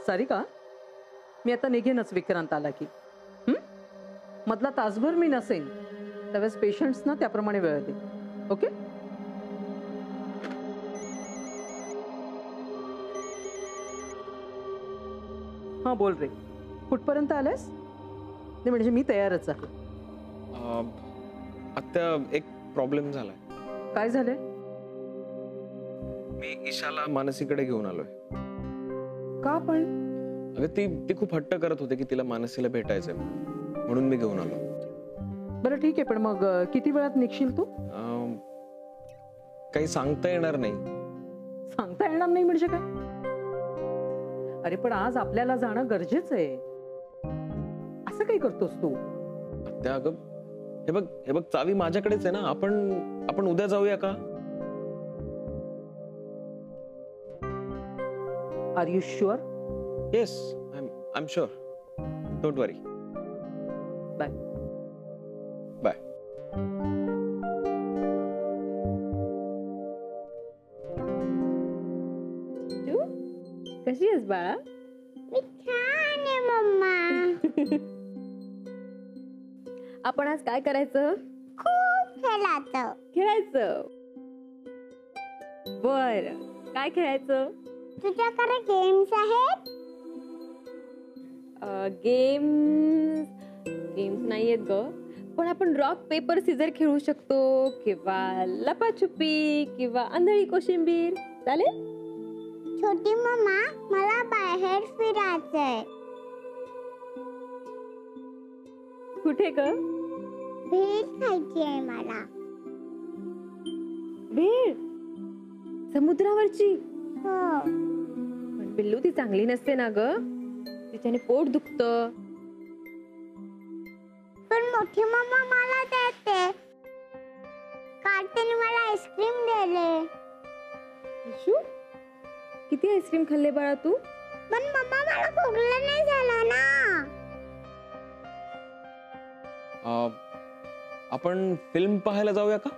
सारिका, मी आता निघेनच विक्रांत आला की. मधला तासभर मी नसेन, त्यावेळेस पेशंट्सना त्याप्रमाणे वेळ दे. ओके? हां बोल रे, कुठपर्यंत आलायस? नाही म्हणजे मी तयारच आहे. आत्या एक प्रॉब्लेम झालाय. काय झालंय? मी ईशाला मानसीकडे घेऊन आलोय. का पण? अगं ती खूप हट्ट करत होते की तिला मानसीला भेटायचंय, म्हणून मी घेऊन आलो. बरं ठीक आहे, पण मग किती वेळात निघशील तू? काही सांगता येणार नाही. सांगता येणार नाही म्हणजे काय? अरे पण आज आपल्याला जाणं गरजेचं आहे. असं काही करतोस तू? त्या अगं हे बघ चावी माझ्याकडेच आहे ना. आपण उद्या जाऊया का? Are you sure? Yes, I am sure. Don't worry. Bye bye. तू कशी आहेस बाळा? मी छान आहे मम्मा. आपण आज काय करायचं? खूप खेळायचं. खेळायचं. बर, काय खेळायचं? तुझ्याकडे गेम्स आहेत? गेम्स नाहीयेत ग, पण आपण रॉक पेपर सीझर खेळू शकतो, किंवा लपाछुपी, किंवा आंधळी कोशिंबीर. चालेल? छोटी मम्मा, मला बाहेर फिरायचंय. कुठे ग? भेळ खायची आहे मला. भेळ? समुद्रावरची? हो. पण पिल्लू, ती चांगली नसते ना ग, तिच्याने पोट दुखतं. पण मोठी मम्मा मला देते. काल तिने मला आईस्क्रीम दिले. इशू, किती आईस्क्रीम खाल्ले बाळा तू? पण मम्मा मला खोकला नाही झाला ना. आपण फिल्म पाहायला जाऊया का?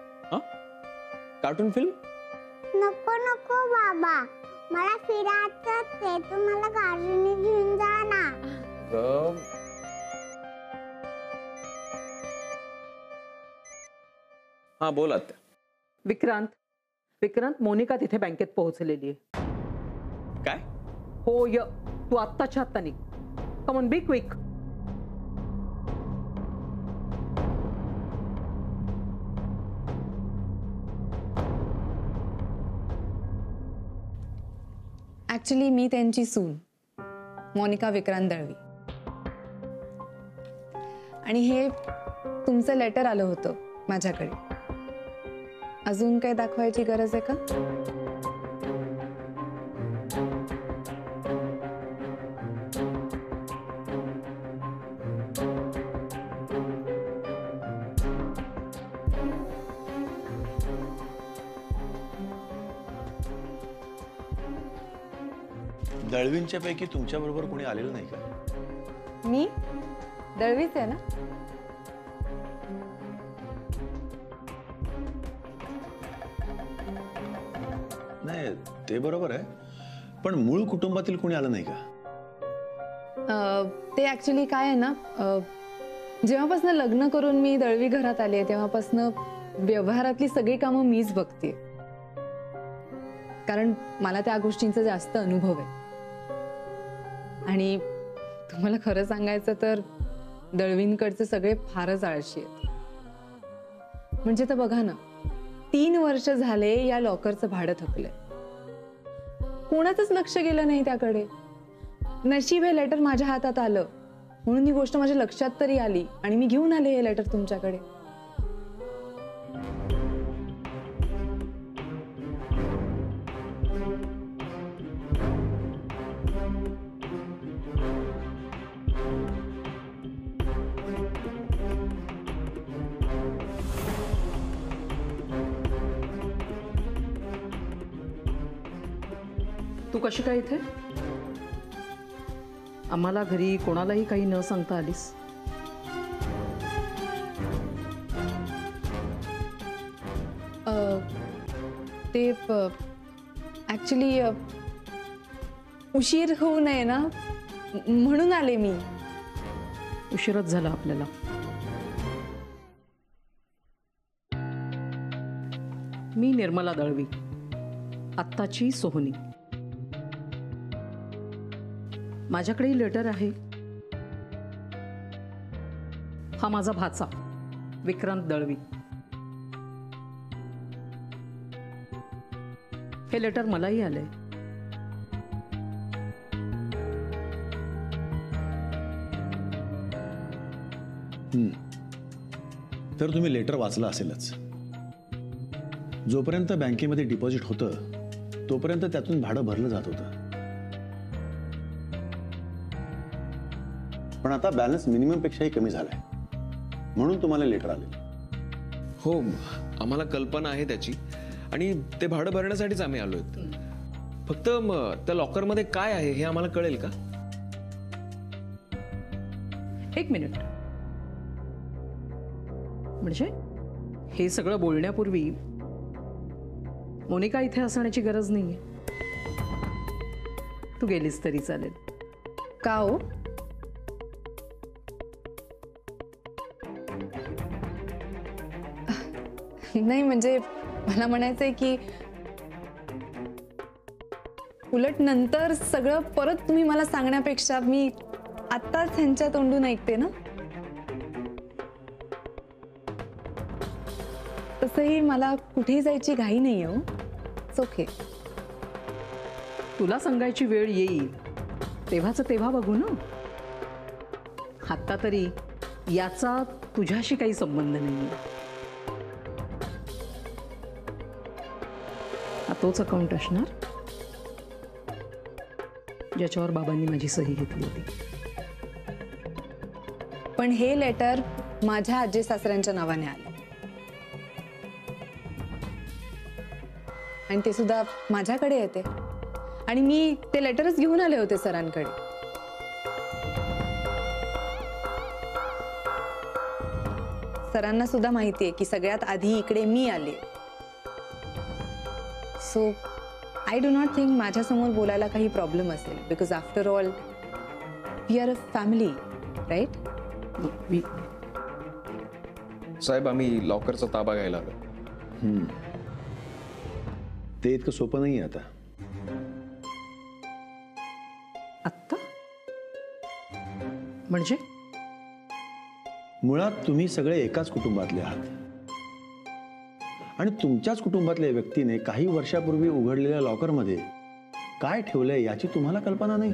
Cartoon film? नको नको बाबा, मला फिरायचंच आहे. तू मला गाडीने घेऊन जा ना. हा बोल आत्या. विक्रांत, मोनिका तिथे बँकेत पोहोचलेली आहे. काय? हो य, तू आत्ताच्या आत्ता निघ. Come on, be quick. Actually मी त्यांची सून मोनिका विक्रांत दळवी. आणि हे तुमचं लेटर आलं होतं माझ्याकडे. अजून काय दाखवायची गरज आहे का? दळवींच्या पैकी तुमच्या बरोबर कोणी आलेलं नाही का? मी दळवीच आहे ना. नाही, ते बरोबर आहे, पण मूळ कुटुंबातील कोणी आलं नाही का? ते ऍक्च्युली काय आहे ना, जेव्हापासून लग्न करून मी दळवी घरात आले तेव्हापासून व्यवहारातली सगळी कामं मीच बघते, कारण मला त्या गोष्टींचा जास्त अनुभव आहे. आणि तुम्हाला खरं सांगायचं तर दळवींकडचे सगळे फारच आळशी आहेत. म्हणजे तर बघा ना, 3 वर्ष झाले या लॉकरचं भाडं थकलंय. कोणाचंच लक्ष गेलं नाही त्याकडे. नशीब हे लेटर माझ्या हातात आलं म्हणून ही गोष्ट माझ्या लक्षात तरी आली आणि मी घेऊन आले हे लेटर तुमच्याकडे. तू कशी काय इथे? आम्हाला घरी कोणालाही काही न सांगता आलीस? ते ऍक्च्युली उशीर होऊ नये ना म्हणून आले मी. उशीरच झाला आपल्याला. मी निर्मला दळवी, आत्ताची सोहनी. माझ्याकडे लेटर आहे. हा माझा भाचा विक्रांत दळवी. हे लेटर मलाही आलंय. तर तुम्ही लेटर वाचलं असेलच. जोपर्यंत बँकेमध्ये डिपॉझिट होतं तोपर्यंत त्यातून भाडं भरलं जात होतं. पण आता बॅलन्स मिनिमम पेक्षाही कमी झालाय म्हणून तुम्हाला लेटर आले. हो, आम्हाला कल्पना आहे त्याची आणि ते भाडं भरण्यासाठीच आम्ही आलोय. फक्त त्या लॉकरमध्ये काय आहे हे आम्हाला कळेल का? एक मिनिट. म्हणजे हे सगळं बोलण्यापूर्वी मोनिका इथे असण्याची गरज नाहीये. तू गेलीस तरी चालेल. का हो? नाही म्हणजे मला म्हणायचंय की उलट नंतर सगळं परत तुम्ही मला सांगण्यापेक्षा मी आत्ताच ह्यांच्या तोंडून ऐकते ना. तसंही मला कुठेही जायची घाई नाही हो. It's okay. तुला सांगायची वेळ येईल तेव्हाच तेव्हा बघू ना. आत्ता तरी याचा तुझ्याशी काही संबंध नाही. हा तोच अकाउंट असणार ज्याच्यावर बाबांनी माझी सही घेतली होती. पण हे लेटर माझ्या आजी सासऱ्यांच्या नावाने आले आणि ते सुद्धा माझ्याकडे येते आणि मी ते लेटरच घेऊन आले होते सरांकडे. सरांना सुद्धा माहिती आहे की सगळ्यात आधी इकडे मी आले. So I do not think माझ्यासमोर बोलायला काही प्रॉब्लेम असेल because after all we are a family, right? साहेब, आम्ही लॉकरचा ताबा घ्यायला आलो. ते इतकं सोपं नाही आता. आत्ता म्हणजे मुळात तुम्ही सगळे एकाच कुटुंबातले आहात आणि तुमच्याच कुटुंबातल्या व्यक्तीने काही वर्षापूर्वी उघडलेल्या लॉकरमध्ये काय ठेवलंय याची तुम्हाला कल्पना नाही.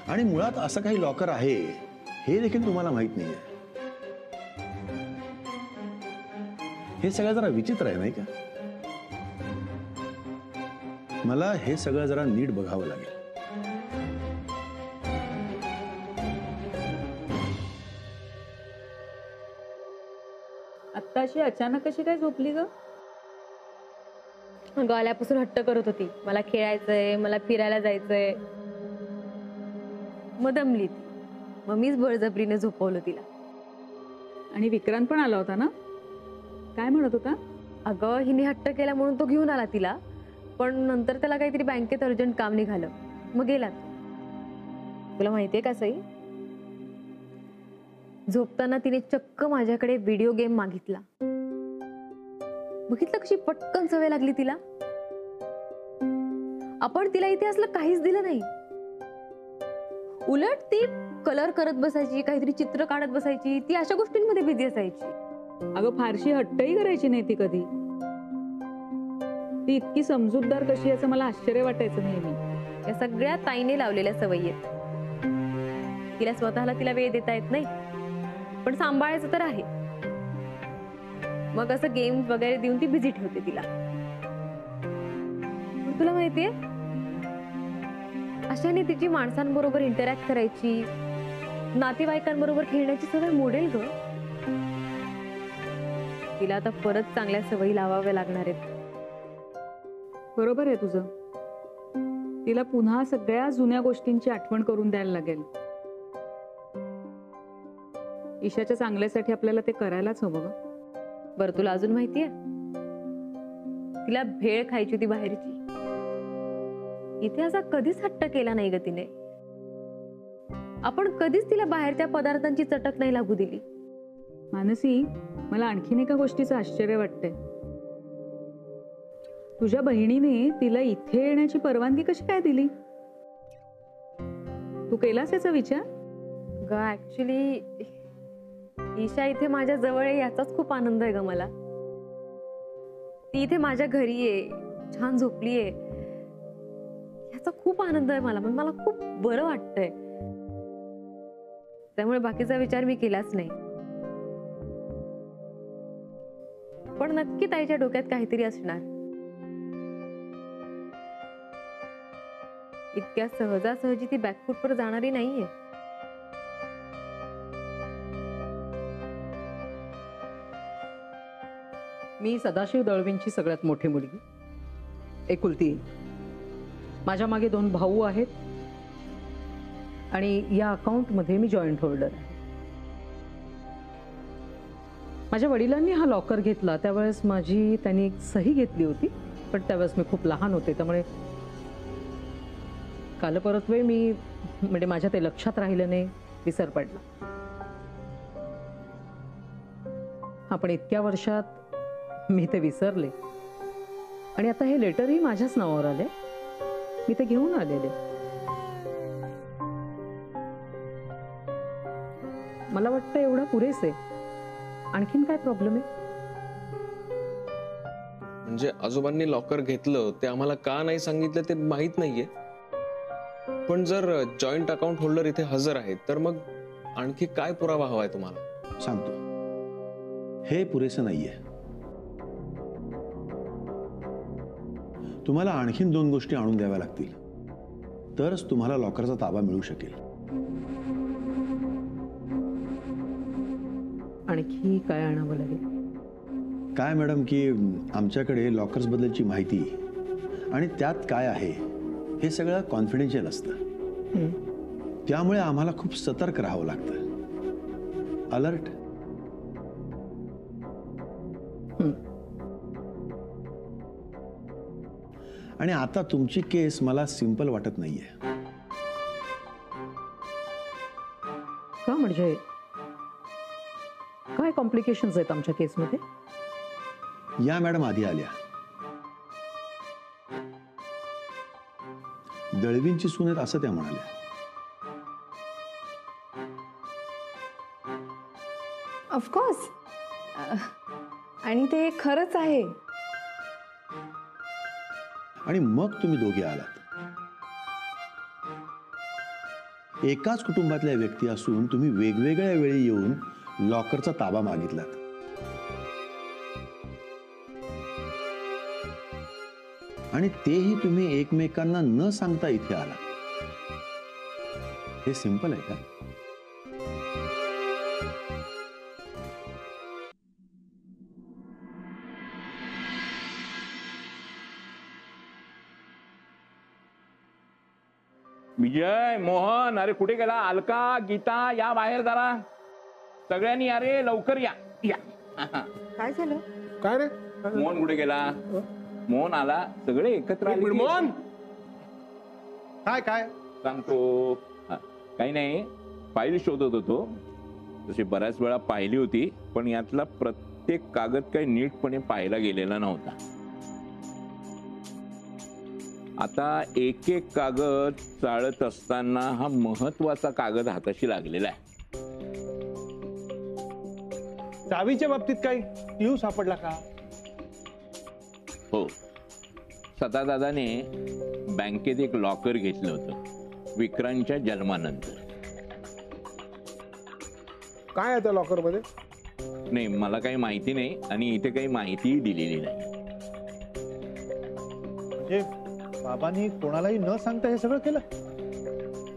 आणि मुळात असं काही लॉकर आहे हे देखील तुम्हाला माहित नाहीये. हे सगळं जरा विचित्र आहे नाही का? मला हे सगळं जरा नीट बघावं लागेल. आत्ताशी अचानक कशी काय झोपली ग? अगं आल्यापासून हट्ट करत होती, मला खेळायचंय, मला फिरायला जायचंय. मग दमली ती. मग मीच बळजबरीने झोपवलं तिला. आणि विक्रांत पण आला होता ना? काय म्हणत होता? अगं हिने हट्ट केला म्हणून तो घेऊन आला तिला, पण नंतर त्याला काहीतरी बँकेत अर्जंट काम निघालं, मग गेला. तुला माहितीये का सई, झोपताना तिने चक्क माझ्याकडे व्हिडिओ गेम मागितला. बघितलं कशी पटकन सवय लागली तिला. आपण तिला इथे असलं काहीच दिलं नाही. उलट ती कलर करत बसायची, काहीतरी चित्र काढत बसायची, ती अशा गोष्टींमध्ये बिझी असायची. अगं फारशी हट्टही करायची नाही ती कधी. ती इतकी समजूतदार कशी याचं मला आश्चर्य वाटायचं नेहमी. या सगळ्या ताईने लावलेल्या सवयी आहेत. तिला स्वतःला तिला वेळ देता येत नाही, पण सांभाळायचं तर आहे. मग असं गेम्स वगैरे देऊन ती बिझी ठेवते तिला. तुला माहितीये, अशाने तिची माणसांबरोबर इंटरॅक्ट करायची, नातेवाईकांबरोबर खेळण्याची सवय मोडेल ग. तिला आता परत चांगल्या सवयी लावाव्या लागणार आहेत. बरोबर आहे तुझं. तिला पुन्हा सगळ्या जुन्या गोष्टींची आठवण करून द्यायला लागेल. ईशाच्या चांगल्यासाठी आपल्याला ते करायलाच हवं. बरं, तुला अजून माहितीये, तिला भेळ खायची होती बाहेरची. इथे असा कधीच हट्ट केला नाही ग तिने. आपण कधीच तिला बाहेरच्या पदार्थांची चटक नाही लागू दिली. मानसी, मला आणखीन एका गोष्टीचं आश्चर्य वाटतंय. तुझ्या बहिणीने तिला इथे येण्याची परवानगी कशी काय दिली? तू केलास याचा विचार? ग ऍक्च्युली ईशा इथे माझ्या जवळ आहे याचाच खूप आनंद आहे ग मला. ती इथे माझ्या घरी आहे, छान झोपली आहे, याचा खूप आनंद आहे मला. पण मला खूप बरं वाटतंय. त्यामुळे बाकीचा विचार मी केलाच नाही. पण नक्की ताईच्या डोक्यात काहीतरी असणार. इतक्या सहजासहजी ती बॅकफूटवर जाणारी नाहीये. मी सदाशिव दळवींची सगळ्यात मोठी मुलगी, एकुलती. माझ्या मागे 2 भाऊ आहेत आणि या अकाउंटमध्ये मी जॉईंट होल्डर आहे. माझ्या वडिलांनी हा लॉकर घेतला त्यावेळेस माझी त्यांनी एक सही घेतली होती, पण त्यावेळेस मी खूप लहान होते. त्यामुळे कालपरत्वे मी म्हणजे माझ्या ते लक्षात राहिलं नाही, विसर पडला. आपण इतक्या वर्षात मी ते विसरले आणि आता हे लेटरही माझ्याच नावावर आले. मी ते घेऊन आलेले. मला वाटतं एवढं पुरेसे. आणखीन काय प्रॉब्लेम आहे? म्हणजे आजोबांनी लॉकर घेतलं ते आम्हाला का नाही सांगितलं ते माहित नाहीये. पण जर जॉईंट अकाउंट होल्डर इथे हजर आहेत तर मग आणखी काय पुरावा हवाय तुम्हाला? सांगतो. हे पुरेसं नाहीये. तुम्हाला आणखीन 2 गोष्टी आणून द्याव्या लागतील, तरच तुम्हाला लॉकरचा ताबा मिळू शकेल. आणखी काय आणावं लागेल? काय मॅडम की आमच्याकडे लॉकर्स बद्दलची माहिती आणि त्यात काय आहे हे सगळं कॉन्फिडेन्शियल असतं. त्यामुळे आम्हाला खूप सतर्क राहावं लागतं, अलर्ट. आणि आता तुमची केस मला सिंपल वाटत नाहीये. का म्हणजे काय कॉम्प्लिकेशन्स आहेत आमच्या केसमध्ये? या मॅडम आधी आल्या. दळवींची सून आहेत असं त्या म्हणाल्या. ऑफकोर्स. आणि ते खरंच आहे. आणि मग तुम्ही दोघे आलात. एकाच कुटुंबातल्या व्यक्ती असून तुम्ही वेगवेगळ्या वेळी येऊन लॉकरचा ताबा मागितलात. आणि तेही तुम्ही एकमेकांना न सांगता इथे आलात. हे सिंपल आहे का? विजय, मोहन, अरे कुठे गेला? अलका, गीता, या बाहेर जरा सगळ्यांनी. अरे लवकर या. या. काय झालं? काय रे? मोहन कुठे गेला? मोहन आला. सगळे एकत्र आले. मोहन काय काय सांगतो. काही नाही, फाईल शोधत होतो. तशी बऱ्याच वेळा पाहिली होती, पण यातला प्रत्येक कागद काही नीटपणे पाहायला गेलेला नव्हता. आता एक एक कागद चाळत असताना हा महत्वाचा कागद हाताशी लागलेला आहे. चावीच्या बाबतीत काही क्ल्यू सापडला का? हो, सदादादाने बँकेत एक लॉकर घेतलं होतं विक्रांतच्या जन्मानंतर. काय आहे त्या लॉकर मध्ये? नाही, मला काही माहिती नाही आणि इथे काही माहितीही दिलेली नाही. म्हणजे बाबांनी कोणालाही न सांगता हे सगळं केलं?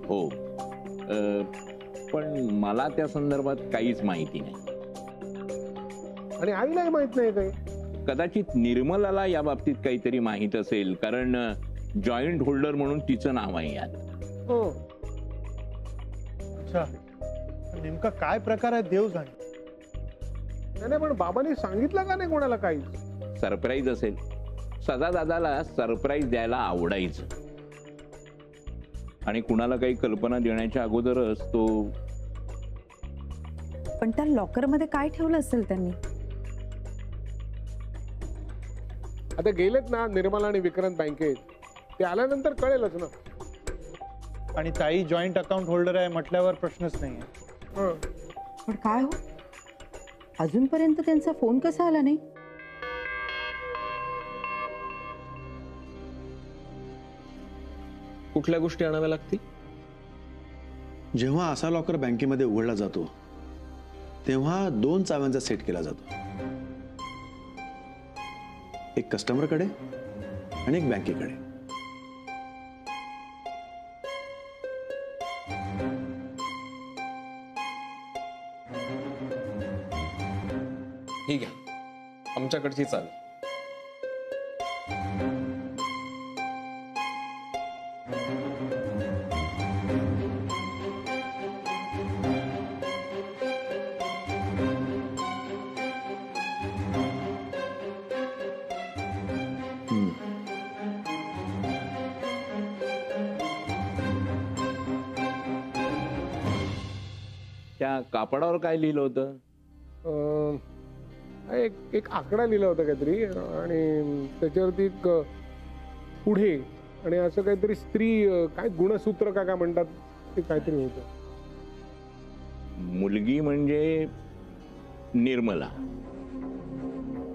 हो, पण मला त्या संदर्भात काहीच माहिती नाही. आणि आईलाही माहित नाही काही? कदाचित निर्मलाला या बाबतीत काहीतरी माहित असेल, कारण जॉईंट होल्डर म्हणून तिचं नाव आहे यात. हो. अच्छा, नेमका काय प्रकार आहे देव जाणे. नाही पण बाबांनी सांगितलं का नाही कोणाला काही? सरप्राईज असेल. सदा दादाला सरप्राईज द्यायला आवडायचं आणि कुणाला काही कल्पना देण्याच्या अगोदरच तो पण त्या लॉकरमध्ये काय ठेवलं असेल त्यांनी? आता गेलेत ना निर्मला आणि विक्रांत बँकेत, ते आल्यानंतर कळेलच ना. आणि ताई जॉईंट अकाउंट होल्डर आहे म्हटल्यावर प्रश्नच नाहीये. पण काय हो, अजूनपर्यंत त्यांचा फोन कसा आला नाही? कुठल्या गोष्टी आणाव्या लागतील? जेव्हा असा लॉकर बँकेमध्ये उघडला जातो तेव्हा 2 चाव्यांचा सेट केला जातो, एक कस्टमरकडे आणि एक बँकेकडे. ही घ्या आमच्याकडची चावी. त्या कापडावर काय लिहिलं होतं? एक आकडा लिहिला होता काहीतरी आणि त्याच्यावरती एक पुढे आणि असं काहीतरी स्त्री काय गुणसूत्र का काय म्हणतात ते काहीतरी होतं. मुलगी म्हणजे निर्मला,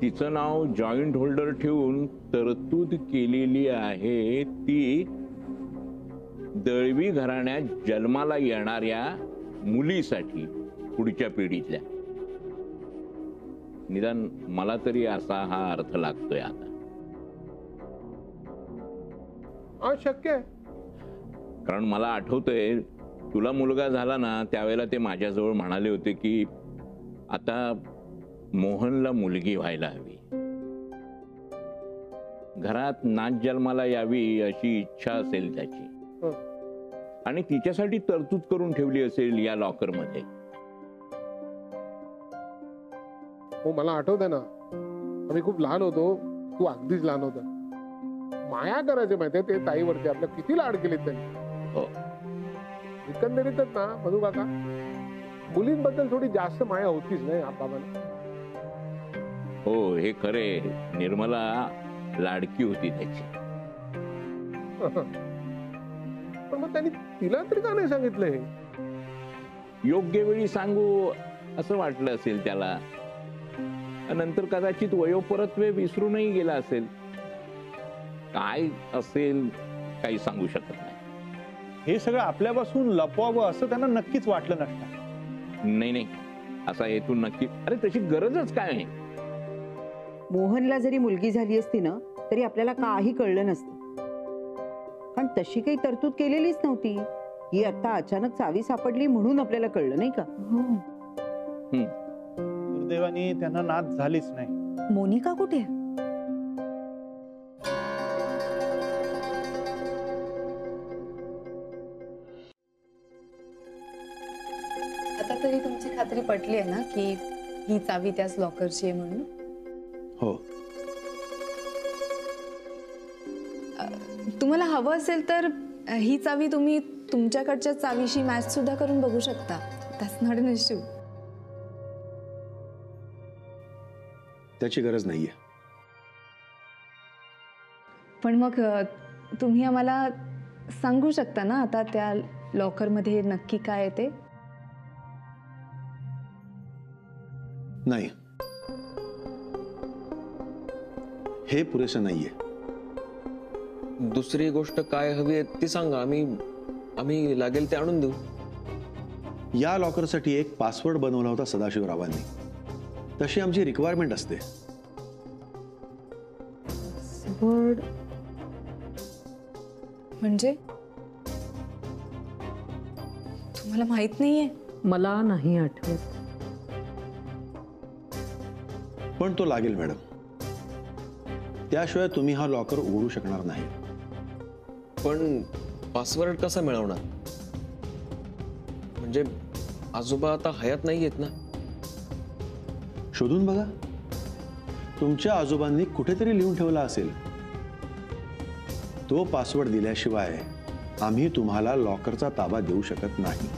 तिचं नाव जॉईंट होल्डर ठेवून तरतूद केलेली आहे ती दळवी घराण्यात जन्माला येणाऱ्या मुलीसाठी, पुढच्या पिढीतल्या. निदान मला तरी असा हा अर्थ लागतोय आता. शक्य आहे, कारण मला आठवतंय तुला मुलगा झाला ना त्यावेळेला ते माझ्याजवळ म्हणाले होते की आता मोहनला मुलगी व्हायला हवी, घरात नाच जन्माला यावी अशी इच्छा असेल त्याची आणि तिच्यासाठी तरतूद करून ठेवली असेल या लॉकर मध्ये. हो मला आठवतंय ना, आम्ही खूप लहान होतो, तू अगदीच लहान होता. माया करायचे माहितीये ते ताईवरती, आपल्या किती लाड केलेत त्यांनी. हो. एकंदरीतच ना मधू काका, मुलींबद्दल थोडी जास्त माया होतीच नाही बाबांना. हो हे खरे, निर्मला लाडकी होती त्याची. पण मग त्यांनी तिला तरी का नाही सांगितलं हे? योग्य वेळी सांगू असं वाटलं असेल त्याला. नंतर कदाचित वयोपरत्वे विसरूनही गेला असेल. काय असेल काही सांगू शकत नाही. हे सगळं आपल्यापासून लपवावं असं त्यांना नक्कीच वाटलं नसतं. नाही नाही, असा हेतू नक्की. अरे तशी गरजच काय आहे? मोहनला जरी मुलगी झाली असती ना तरी आपल्याला काही कळलं नसतं, कारण तशी काही तरतूद केलेलीच नव्हती. ही आता अचानक चावी सापडली म्हणून आपल्याला कळलं, नाही का? दुर्दैवाने त्यांना नाच झालीच नाही. मोनिका कुठे आहे? आता तरी तुमची खात्री पटली आहे ना की ही चावी त्याच लॉकरची आहे म्हणून? हो. तुम्हाला हवं असेल तर ही चावी तुम्ही तुमच्याकडच्या चावीशी मॅच सुद्धा करून बघू शकता. That's not an issue. त्याची गरज नाहीये. पण मग तुम्ही आम्हाला सांगू शकता ना आता त्या लॉकरमध्ये नक्की काय आहे ते? नाही, हे पुरेसं नाहीये. दुसरी गोष्ट काय हवी आहे ती सांगा, आम्ही लागेल ते आणून देऊ. या लॉकरसाठी एक पासवर्ड बनवला होता सदाशिवरावांनी. तशी आमची रिक्वायरमेंट असते. पासवर्ड म्हणजे तुम्हाला माहित नाहीये? मला नाही आठवत. पण तो लागेल मॅडम. त्याशिवाय तुम्ही हा लॉकर उघडू शकणार नाही. पण पासवर्ड कसा मिळवणार? म्हणजे आजोबा आता हयात नाहीयेत ना? शोधून बघा. तुमच्या आजोबांनी कुठेतरी लिहून ठेवला असेल तो पासवर्ड दिल्याशिवाय आम्ही तुम्हाला लॉकरचा ताबा देऊ शकत नाही.